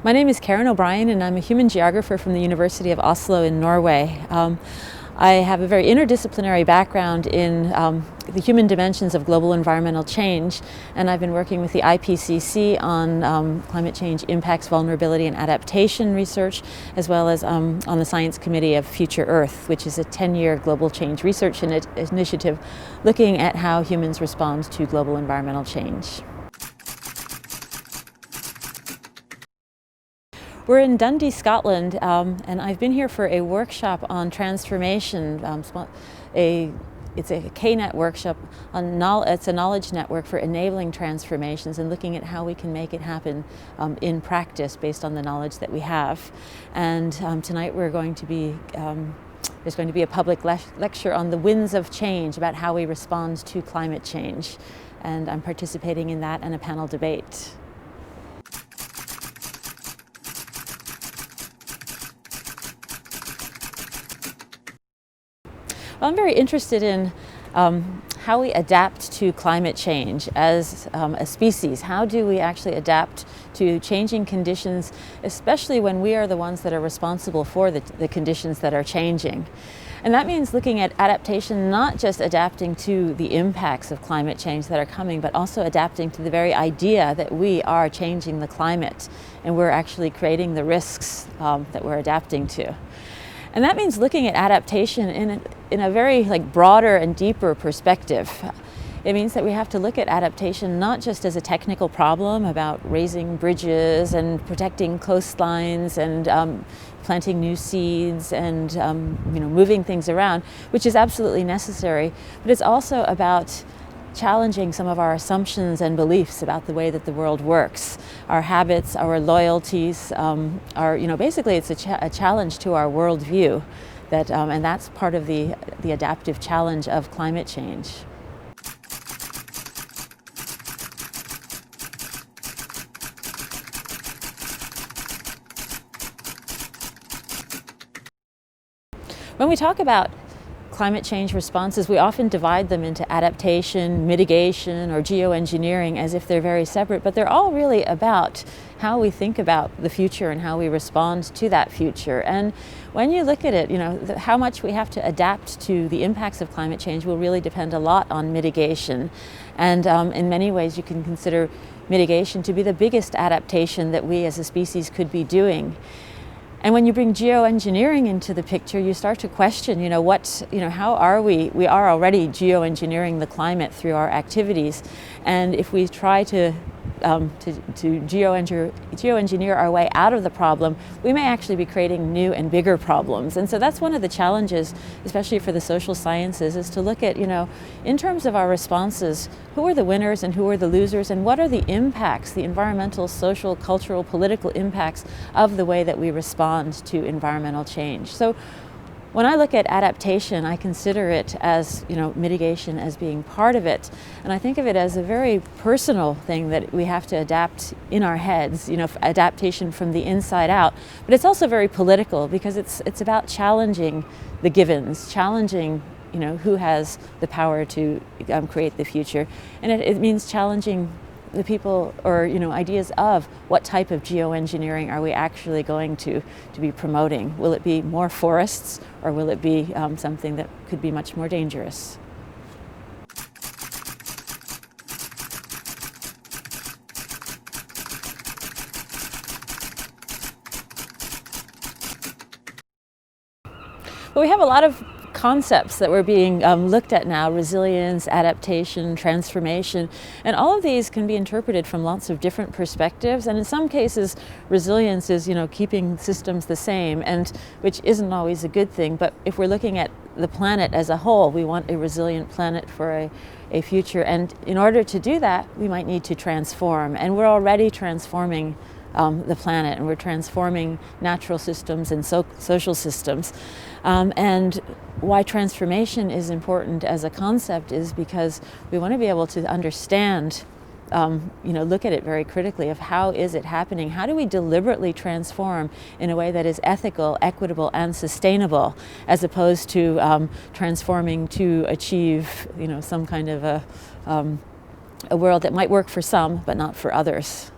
My name is Karen O'Brien and I'm a human geographer from the University of Oslo in Norway. I have a very interdisciplinary background in the human dimensions of global environmental change, and I've been working with the IPCC on climate change impacts, vulnerability and adaptation research, as well as on the Science Committee of Future Earth, which is a 10-year global change research initiative looking at how humans respond to global environmental change. We're in Dundee, Scotland, and I've been here for a workshop on transformation. It's a KNET Workshop. It's a knowledge network for enabling transformations and looking at how we can make it happen in practice based on the knowledge that we have. And tonight there's going to be a public lecture on the winds of change, about how we respond to climate change. And I'm participating in that and a panel debate. Well, I'm very interested in how we adapt to climate change as a species. How do we actually adapt to changing conditions, especially when we are the ones that are responsible for the conditions that are changing? And that means looking at adaptation, not just adapting to the impacts of climate change that are coming, but also adapting to the very idea that we are changing the climate and we're actually creating the risks that we're adapting to. And that means looking at adaptation in a very broader and deeper perspective. It means that we have to look at adaptation not just as a technical problem about raising bridges and protecting coastlines and planting new seeds and moving things around, which is absolutely necessary, but it's also about challenging some of our assumptions and beliefs about the way that the world works, our habits, our loyalties, basically it's a challenge to our worldview, and that's part of the adaptive challenge of climate change. When we talk about climate change responses, we often divide them into adaptation, mitigation, or geoengineering as if they're very separate, but they're all really about how we think about the future and how we respond to that future. And when you look at it, how much we have to adapt to the impacts of climate change will really depend a lot on mitigation. And in many ways, you can consider mitigation to be the biggest adaptation that we as a species could be doing. And when you bring geoengineering into the picture, you start to question, how are we are already geoengineering the climate through our activities. And if we try to geoengineer our way out of the problem, we may actually be creating new and bigger problems. And so that's one of the challenges, especially for the social sciences, is to look at, in terms of our responses, who are the winners and who are the losers, and what are the impacts, the environmental, social, cultural, political impacts of the way that we respond to environmental change. So when I look at adaptation, I consider it as, mitigation as being part of it. And I think of it as a very personal thing that we have to adapt in our heads, adaptation from the inside out. But it's also very political because it's about challenging the givens, challenging, who has the power to create the future. And it means challenging the people or ideas of what type of geoengineering are we actually going to be promoting. Will it be more forests, or will it be something that could be much more dangerous? Well, we have a lot of concepts that were being looked at now: resilience, adaptation, transformation, and all of these can be interpreted from lots of different perspectives. And in some cases, resilience is keeping systems the same, and which isn't always a good thing. But if we're looking at the planet as a whole. We want a resilient planet for a future, and in order to do that, we might need to transform, and we're already transforming the planet, and we're transforming natural systems and social systems. And why transformation is important as a concept is because we want to be able to understand, look at it very critically of how is it happening? How do we deliberately transform in a way that is ethical, equitable, and sustainable, as opposed to transforming to achieve, some kind of a world that might work for some but not for others.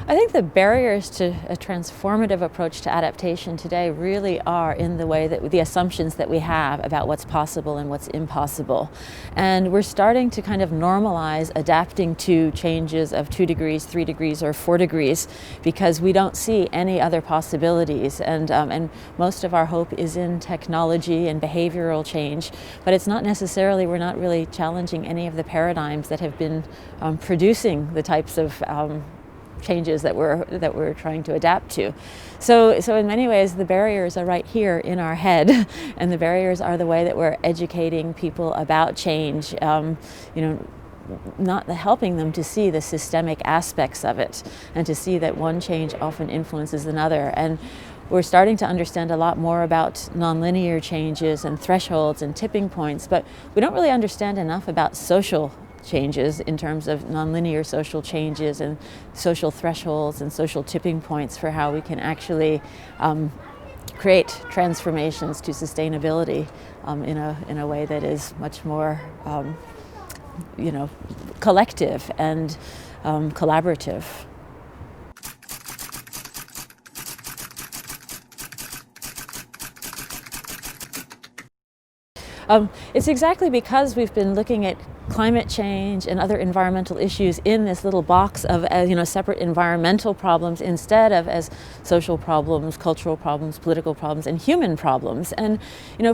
I think the barriers to a transformative approach to adaptation today really are in the way that the assumptions that we have about what's possible and what's impossible. And we're starting to kind of normalize adapting to changes of 2 degrees, 3 degrees, or 4 degrees because we don't see any other possibilities. And most of our hope is in technology and behavioral change, but it's not necessarily, we're not really challenging any of the paradigms that have been producing the types of changes that we're trying to adapt to. So in many ways the barriers are right here in our head, and the barriers are the way that we're educating people about change, not helping them to see the systemic aspects of it and to see that one change often influences another. And we're starting to understand a lot more about nonlinear changes and thresholds and tipping points, but we don't really understand enough about social changes in terms of nonlinear social changes and social thresholds and social tipping points for how we can actually create transformations to sustainability in a way that is much more collective and collaborative. It's exactly because we've been looking at climate change and other environmental issues in this little box of separate environmental problems instead of as social problems, cultural problems, political problems, and human problems. And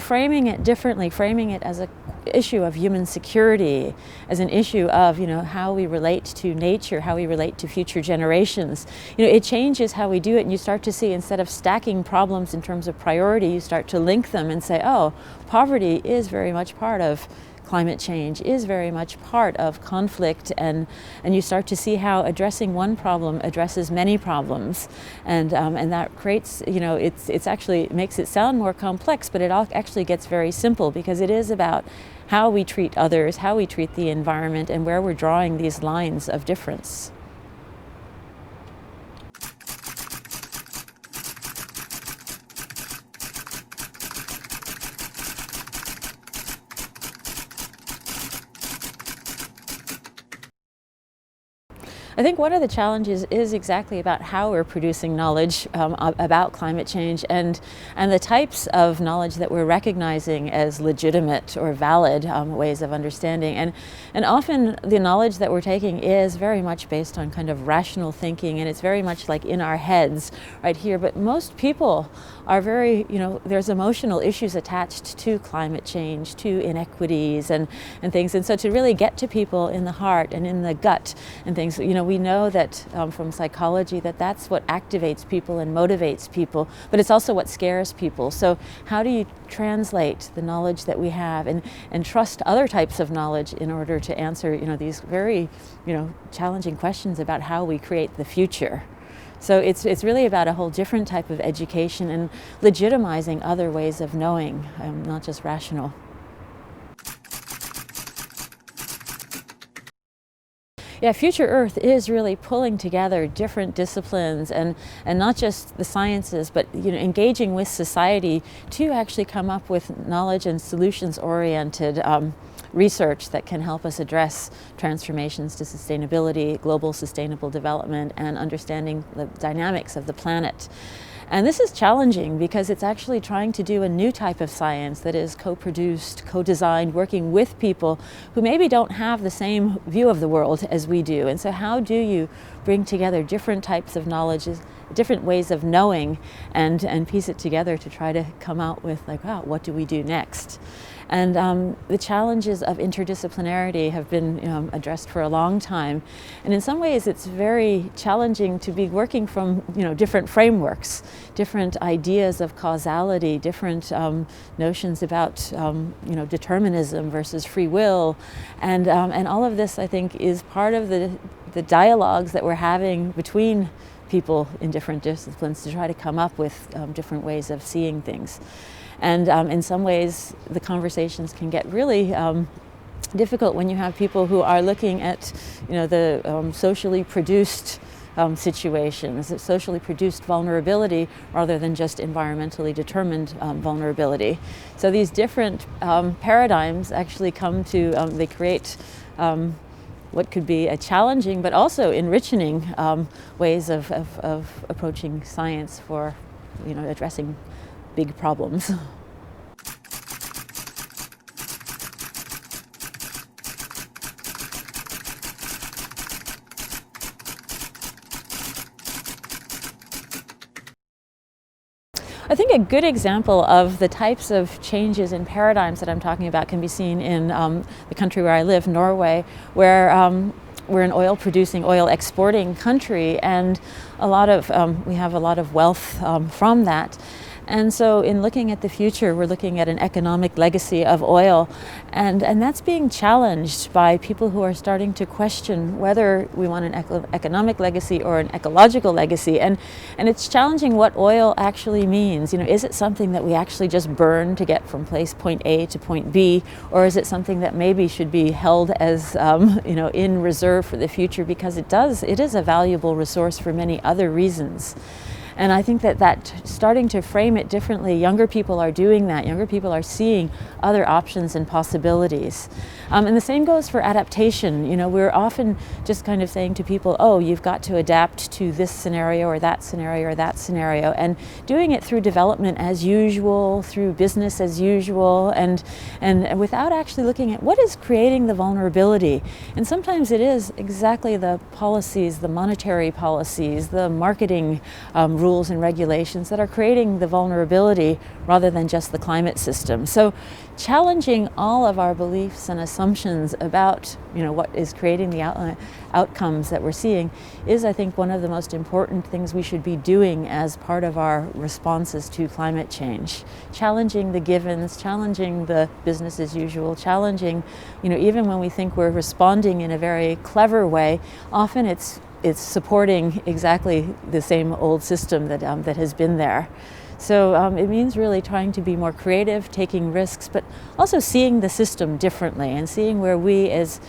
framing it differently, framing it as an issue of human security, as an issue of how we relate to nature, how we relate to future generations. It changes how we do it, and you start to see, instead of stacking problems in terms of priority, you start to link them and say, oh, poverty is very much part of climate change, is very much part of conflict, and you start to see how addressing one problem addresses many problems, and that creates, it's actually makes it sound more complex, but it all actually gets very simple because it is about how we treat others, how we treat the environment, and where we're drawing these lines of difference. I think one of the challenges is exactly about how we're producing knowledge about climate change and the types of knowledge that we're recognizing as legitimate or valid ways of understanding. And often the knowledge that we're taking is very much based on kind of rational thinking, and it's very much like in our heads right here. But most people are very, there's emotional issues attached to climate change, to inequities and things. And so to really get to people in the heart and in the gut and things, we know that from psychology that that's what activates people and motivates people, but it's also what scares people. So how do you translate the knowledge that we have and trust other types of knowledge in order to answer, these very, challenging questions about how we create the future? So it's really about a whole different type of education and legitimizing other ways of knowing, not just rational. Yeah, Future Earth is really pulling together different disciplines and not just the sciences, but engaging with society to actually come up with knowledge and solutions-oriented research that can help us address transformations to sustainability, global sustainable development, and understanding the dynamics of the planet. And this is challenging because it's actually trying to do a new type of science that is co-produced, co-designed, working with people who maybe don't have the same view of the world as we do. And so how do you bring together different types of knowledges, different ways of knowing, and piece it together to try to come out with like, wow, what do we do next? And the challenges of interdisciplinarity have been addressed for a long time. And in some ways it's very challenging to be working from different frameworks, different ideas of causality, different notions about determinism versus free will. And all of this, I think, is part of the dialogues that we're having between people in different disciplines to try to come up with different ways of seeing things. And in some ways, the conversations can get really difficult when you have people who are looking at, the socially produced situations, socially produced vulnerability, rather than just environmentally determined vulnerability. So these different paradigms actually come to, they create what could be a challenging but also enriching ways of approaching science for, addressing big problems. I think a good example of the types of changes in paradigms that I'm talking about can be seen in the country where I live, Norway, where we're an oil-producing, oil-exporting country, and we have a lot of wealth from that. And so in looking at the future, we're looking at an economic legacy of oil, and that's being challenged by people who are starting to question whether we want an economic legacy or an ecological legacy. And it's challenging what oil actually means. Is it something that we actually just burn to get from point A to point B, or is it something that maybe should be held as in reserve for the future, because it is a valuable resource for many other reasons. And I think that starting to frame it differently, younger people are doing that. Younger people are seeing other options and possibilities. And the same goes for adaptation. We're often just kind of saying to people, oh, you've got to adapt to this scenario or that scenario or that scenario, and doing it through development as usual, through business as usual, and without actually looking at what is creating the vulnerability. And sometimes it is exactly the policies, the monetary policies, the marketing rules and regulations that are creating the vulnerability, rather than just the climate system. So challenging all of our beliefs and assumptions about what is creating the outcomes that we're seeing is, I think, one of the most important things we should be doing as part of our responses to climate change. Challenging the givens, challenging the business as usual, challenging, even when we think we're responding in a very clever way, often it's supporting exactly the same old system that has been there. So it means really trying to be more creative, taking risks, but also seeing the system differently and seeing where we as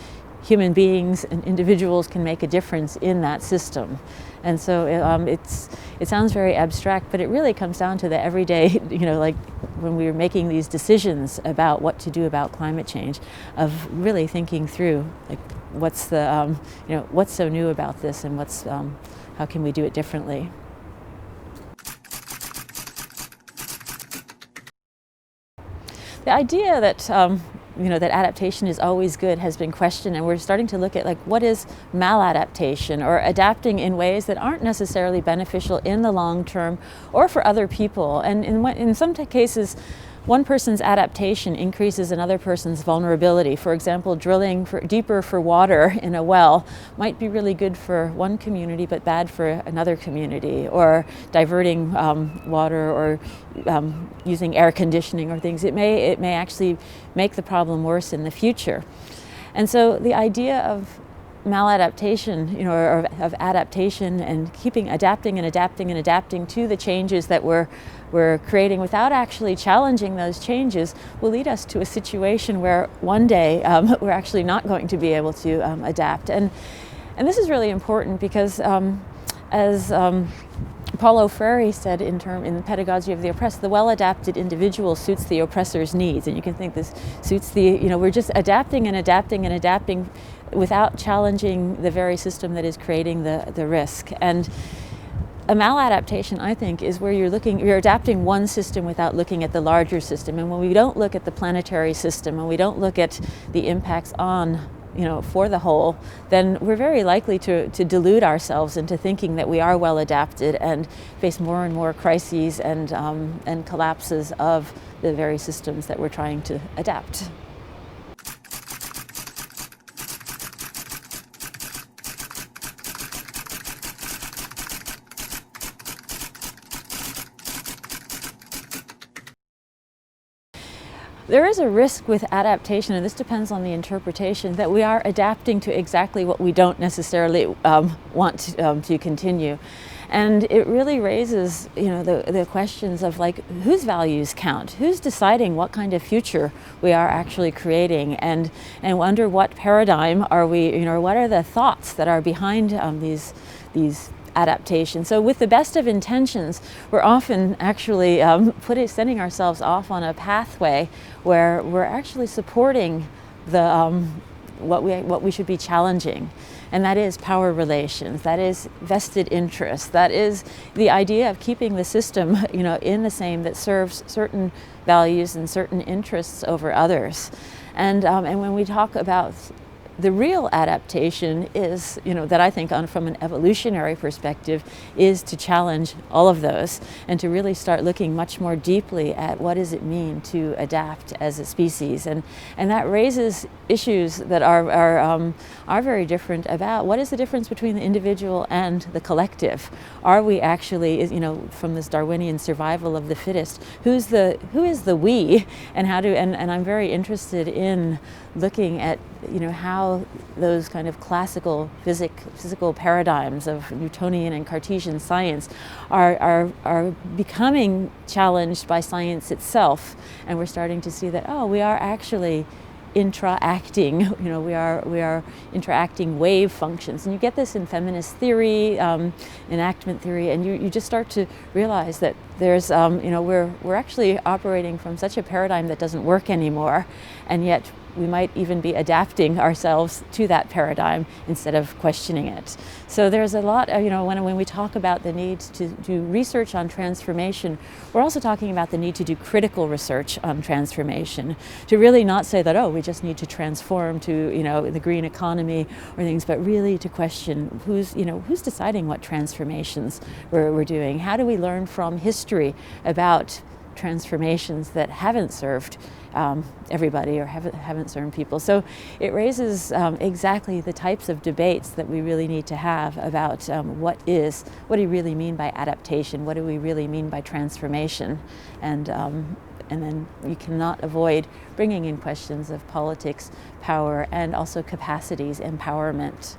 human beings and individuals can make a difference in that system. And so it sounds very abstract, but it really comes down to the everyday, like when we were making these decisions about what to do about climate change, of really thinking through, like, what's the, what's so new about this, and how can we do it differently? The idea that that adaptation is always good has been questioned, and we're starting to look at, like, what is maladaptation, or adapting in ways that aren't necessarily beneficial in the long term or for other people. And in some cases, one person's adaptation increases another person's vulnerability. For example, drilling deeper for water in a well might be really good for one community but bad for another community, or diverting water, or using air conditioning or things. It may actually make the problem worse in the future. And so the idea of maladaptation, or of adaptation, and adapting to the changes that we're creating without actually challenging those changes, will lead us to a situation where one day we're actually not going to be able to adapt. And this is really important because, as Paulo Freire said in the Pedagogy of the Oppressed, the well-adapted individual suits the oppressor's needs. And you can think this suits we're just adapting without challenging the very system that is creating the risk. And a maladaptation, I think, is where you're adapting one system without looking at the larger system. And when we don't look at the planetary system, and we don't look at the impacts on for the whole, then we're very likely to delude ourselves into thinking that we are well adapted and face more and more crises and collapses of the very systems that we're trying to adapt. There is a risk with adaptation, and this depends on the interpretation, that we are adapting to exactly what we don't necessarily want to continue. And it really raises, the questions of like, whose values count? Who's deciding what kind of future we are actually creating? And under what paradigm are we, what are the thoughts that are behind these adaptation. So with the best of intentions, we're often actually sending ourselves off on a pathway where we're actually supporting the what we should be challenging. And that is power relations, that is vested interest, that is the idea of keeping the system in the same that serves certain values and certain interests over others. And when we talk about the real adaptation is, that I think from an evolutionary perspective, is to challenge all of those and to really start looking much more deeply at what does it mean to adapt as a species. And that raises issues that are very different about what is the difference between the individual and the collective. Are we actually, from this Darwinian survival of the fittest, who is the we, and how do, and I'm very interested in looking at how those kind of classical physical paradigms of Newtonian and Cartesian science are becoming challenged by science itself, and we're starting to see that we are actually interacting. We are interacting wave functions, and you get this in feminist theory, enactment theory, and you just start to realize that there's we're actually operating from such a paradigm that doesn't work anymore, and yet we might even be adapting ourselves to that paradigm instead of questioning it. So there's a lot, when we talk about the need to do research on transformation, we're also talking about the need to do critical research on transformation, to really not say that, we just need to transform to, the green economy or things, but really to question who's deciding what transformations we're doing. How do we learn from history about transformations that haven't served everybody or haven't served people? So it raises exactly the types of debates that we really need to have about what do we really mean by adaptation, what do we really mean by transformation, and then you cannot avoid bringing in questions of politics, power, and also capacities, empowerment.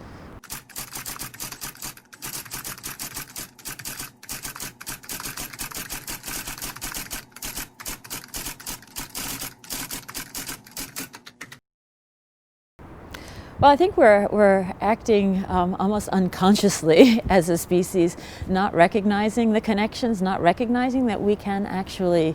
Well, I think we're acting almost unconsciously as a species, not recognizing the connections, not recognizing that we can actually,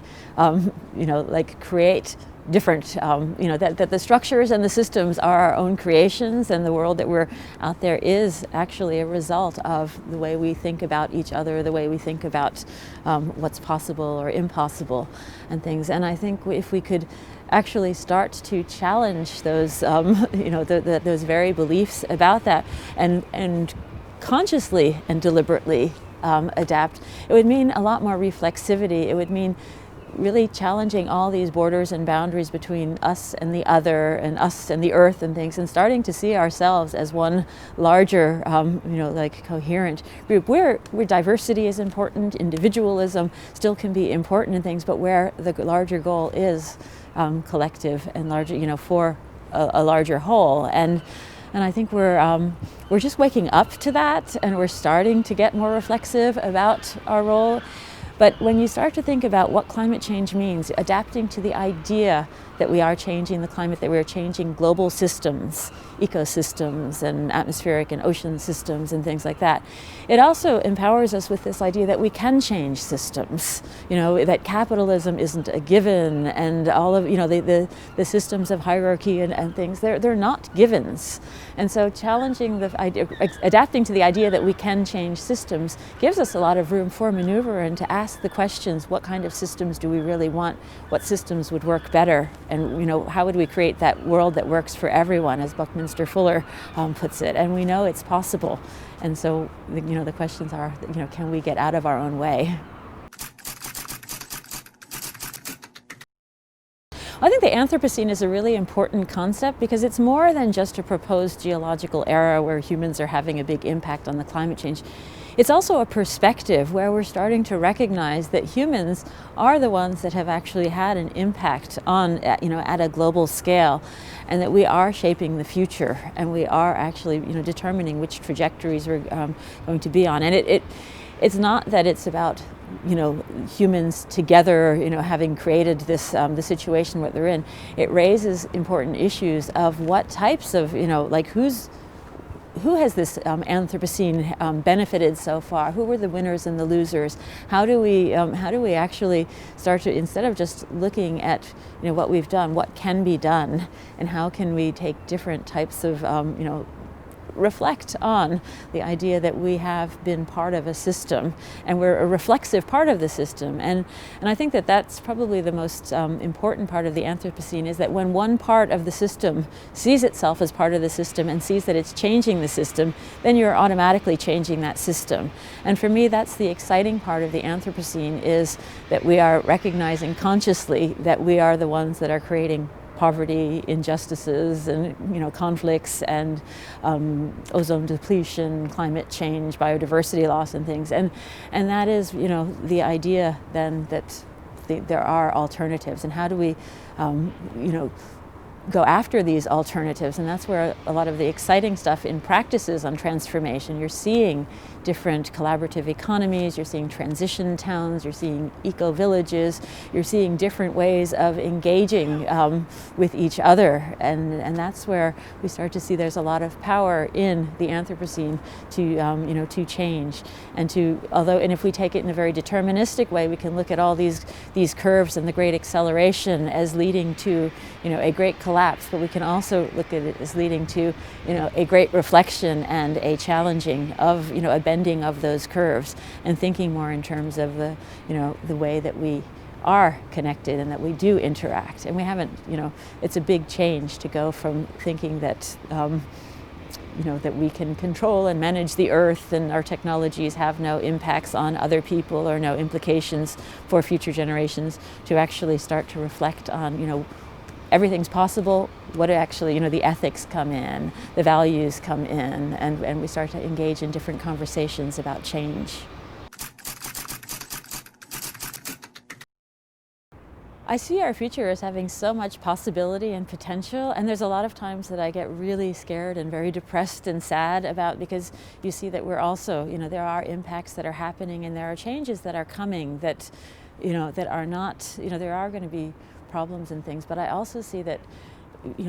create different, that the structures and the systems are our own creations, and the world that we're out there is actually a result of the way we think about each other, the way we think about what's possible or impossible and things. And I think if we could actually start to challenge those, those very beliefs about that, and consciously and deliberately adapt, it would mean a lot more reflexivity. It would mean really challenging all these borders and boundaries between us and the other, and us and the earth and things, and starting to see ourselves as one larger, coherent group where diversity is important, individualism still can be important and things, but where the larger goal is collective and larger, for a larger whole. And I think we're just waking up to that, and we're starting to get more reflexive about our role. But when you start to think about what climate change means, adapting to the idea that we are changing the climate, that we are changing global systems, ecosystems and atmospheric and ocean systems and things like that, it also empowers us with this idea that we can change systems, that capitalism isn't a given, and all of, the systems of hierarchy and things, they're not givens. And so challenging the idea, adapting to the idea that we can change systems gives us a lot of room for maneuver and to ask ask the questions, what kind of systems do we really want? What systems would work better? And how would we create that world that works for everyone, as Buckminster Fuller puts it? And we know it's possible. And so, the questions are, can we get out of our own way? I think the Anthropocene is a really important concept because it's more than just a proposed geological era where humans are having a big impact on the climate change. It's also a perspective where we're starting to recognize that humans are the ones that have actually had an impact on, at a global scale, and that we are shaping the future, and we are actually, determining which trajectories we're going to be on. And it's not that it's about humans together, having created this the situation what they're in. It raises important issues of what types of, who has this Anthropocene benefited so far? Who were the winners and the losers? How do we actually start to, instead of just looking at what we've done, what can be done, and how can we take different types of reflect on the idea that we have been part of a system and we're a reflexive part of the system. And I think that that's probably the most important part of the Anthropocene, is that when one part of the system sees itself as part of the system and sees that it's changing the system, then you're automatically changing that system. And for me, that's the exciting part of the Anthropocene, is that we are recognizing consciously that we are the ones that are creating poverty, injustices, and conflicts, and ozone depletion, climate change, biodiversity loss, and things. And that is the idea then that there are alternatives, and how do we go after these alternatives? And that's where a lot of the exciting stuff in practices on transformation. You're seeing different collaborative economies, you're seeing transition towns, you're seeing eco-villages, you're seeing different ways of engaging with each other. And that's where we start to see there's a lot of power in the Anthropocene to change. And if we take it in a very deterministic way, we can look at all these curves and the great acceleration as leading to a great collapse, but we can also look at it as leading to a great reflection and a challenging of a bending of those curves, and thinking more in terms of the way that we are connected and that we do interact. And we haven't, it's a big change to go from thinking that that we can control and manage the earth and our technologies have no impacts on other people or no implications for future generations, to actually start to reflect on everything's possible. What actually, the ethics come in, the values come in, and we start to engage in different conversations about change. I see our future as having so much possibility and potential, and there's a lot of times that I get really scared and very depressed and sad about, because you see that we're also, there are impacts that are happening, and there are changes that are coming that, that are not, there are going to be problems and things, but I also see that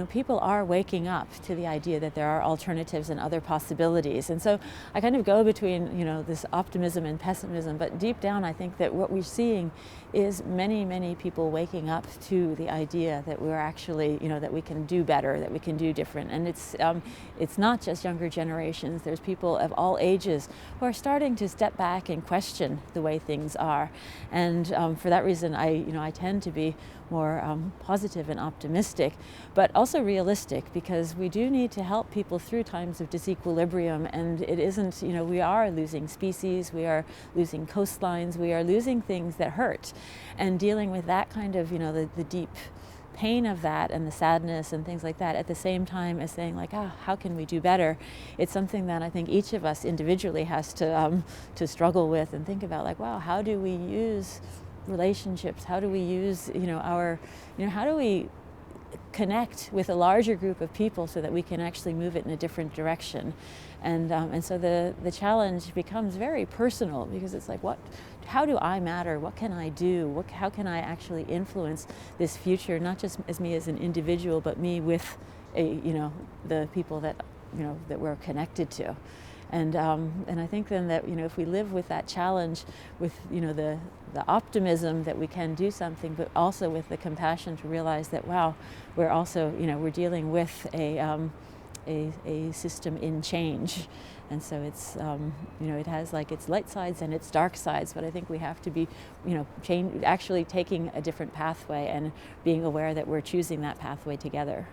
people are waking up to the idea that there are alternatives and other possibilities. And so I kind of go between, this optimism and pessimism, but deep down I think that what we're seeing is many, many people waking up to the idea that we're actually, that we can do better, that we can do different. And it's not just younger generations. There's people of all ages who are starting to step back and question the way things are. And for that reason, I tend to be more positive and optimistic, but also realistic, because we do need to help people through times of disequilibrium. And it isn't, we are losing species, we are losing coastlines, we are losing things that hurt. And dealing with that kind of, the deep pain of that and the sadness and things like that, at the same time as saying how can we do better? It's something that I think each of us individually has to struggle with and think about, wow, how do we use relationships? How do we use, how do we connect with a larger group of people so that we can actually move it in a different direction? And so the challenge becomes very personal, because it's how do I matter? What can I do? How can I actually influence this future, not just as me as an individual, but me with the people that that we're connected to. And I think then that if we live with that challenge, with the optimism that we can do something, but also with the compassion to realize that, wow, we're also we're dealing with a system in change. And so it's, it has like its light sides and its dark sides, but I think we have to be, actually taking a different pathway and being aware that we're choosing that pathway together.